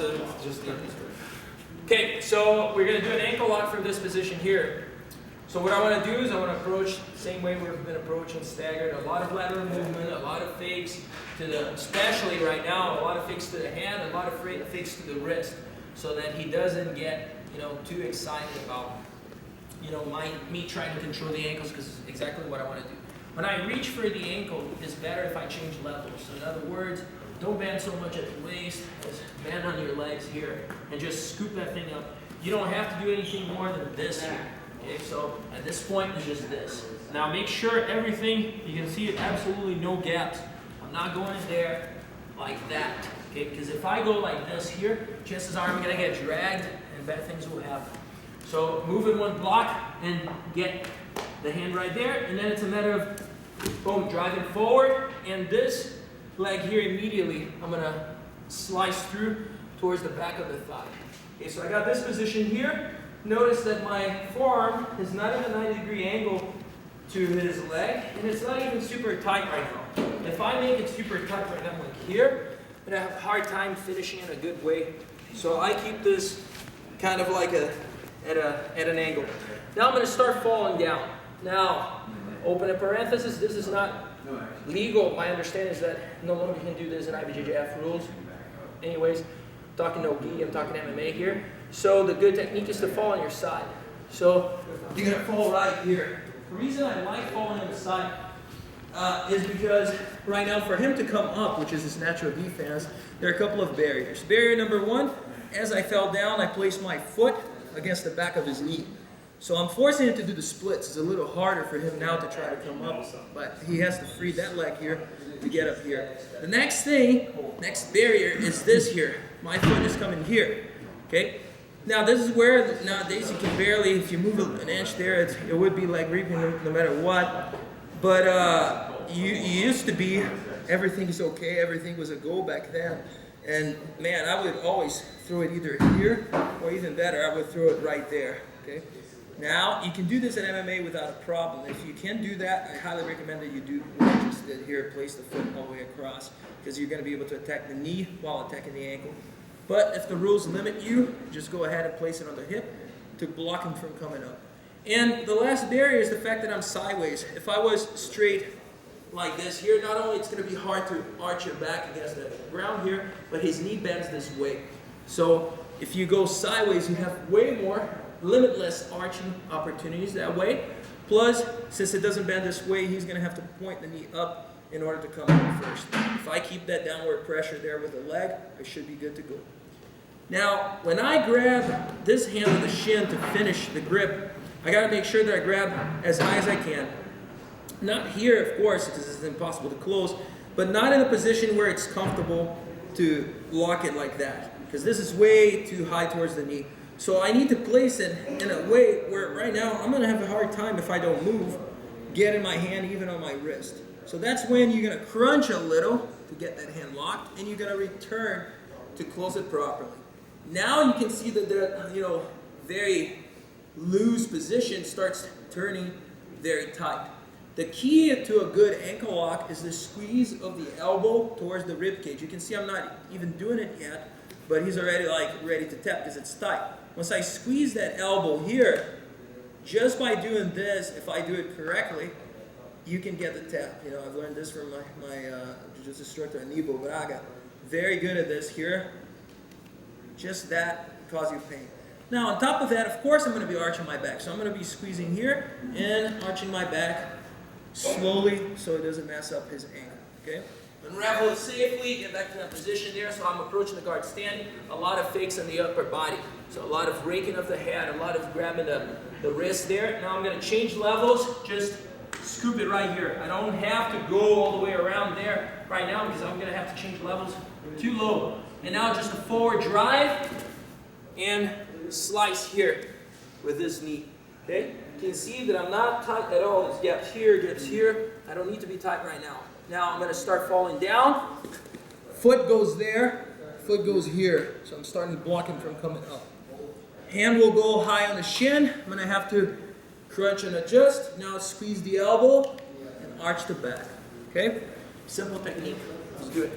else to just leave this. Okay, so we're going to do an ankle lock from this position here. So what I want to do is I want to approach the same way we've been approaching staggered. A lot of lateral movement, a lot of fakes to the, especially right now, a lot of fakes to the hand, a lot of fakes to the wrist, so that he doesn't get, you know, too excited about, you know, me trying to control the ankles, because it's exactly what I want to do. When I reach for the ankle, it's better if I change levels. So in other words, don't bend so much at the waist, just bend on your legs here, and just scoop that thing up. You don't have to do anything more than this here. Okay, so at this point, it's just this. Now make sure everything, you can see it, absolutely no gaps. I'm not going in there like that, okay? Because if I go like this here, chances are I'm gonna get dragged and bad things will happen. So move in one block and get the hand right there, and then it's a matter of, boom, driving forward, and this leg here immediately, I'm gonna slice through towards the back of the thigh. Okay, so I got this position here. Notice that my forearm is not at a 90-degree angle to his leg, and it's not even super tight right now. If I make it super tight right now, like here, then I have a hard time finishing in a good way. So I keep this kind of like at an angle. Now I'm going to start falling down. Now, open a parenthesis, this is not legal. My understanding is that no longer can do this in IBJJF rules. Anyways, I'm talking no gi, I'm talking MMA here. So the good technique is to fall on your side. So you're going to fall right here. The reason I like falling on the side is because right now for him to come up, which is his natural defense, there are a couple of barriers. Barrier number one, as I fell down, I placed my foot against the back of his knee. So I'm forcing him to do the splits. It's a little harder for him now to try to come up, but he has to free that leg here to get up here. The next barrier is this here. My foot is coming here, okay? Now this is where nowadays you can barely, if you move an inch there, it would be like reaping no matter what. But you used to be, everything is okay, everything was a go back then. And man, I would always throw it either here, or even better, I would throw it right there, okay? Now, you can do this in MMA without a problem. If you can do that, I highly recommend that you do what I just did here, place the foot all the way across, because you're going to be able to attack the knee while attacking the ankle. But if the rules limit you, just go ahead and place it on the hip to block him from coming up. And the last barrier is the fact that I'm sideways. If I was straight like this here, not only it's going to be hard to arch your back against the ground here, but his knee bends this way. So if you go sideways, you have way more limitless arching opportunities that way. Plus, since it doesn't bend this way, he's going to have to point the knee up in order to come up first. If I keep that downward pressure there with the leg, I should be good to go. Now, when I grab this hand with the shin to finish the grip, I got to make sure that I grab as high as I can. Not here, of course, because it's impossible to close, but not in a position where it's comfortable to lock it like that, because this is way too high towards the knee. So I need to place it in a way where right now I'm going to have a hard time, if I don't move, getting my hand even on my wrist. So that's when you're going to crunch a little to get that hand locked, and you're going to return to close it properly. Now you can see that the very loose position starts turning very tight. The key to a good ankle lock is the squeeze of the elbow towards the rib cage. You can see I'm not even doing it yet, but he's already ready to tap because it's tight. Once I squeeze that elbow here, just by doing this, if I do it correctly, you can get the tap. You know, I've learned this from my Jiu-Jitsu instructor, Anibo Braga. Very good at this here. Just that cause you pain. Now, on top of that, of course, I'm going to be arching my back. So I'm going to be squeezing here and arching my back slowly so it doesn't mess up his ankle. Okay? Unravel it safely, get back to that position there. So I'm approaching the guard standing. A lot of fakes on the upper body. So a lot of raking of the head, a lot of grabbing the wrist there. Now I'm going to change levels. Just scoop it right here. I don't have to go all the way around there right now because I'm going to have to change levels too low. And now just a forward drive and slice here with this knee. Okay? You can see that I'm not tight at all. There's gaps here, gaps here. I don't need to be tight right now. Now I'm going to start falling down. Foot goes there, foot goes here. So I'm starting to block him from coming up. Hand will go high on the shin. I'm going to have to crunch and adjust. Now squeeze the elbow and arch the back. Okay? Simple technique. Let's do it.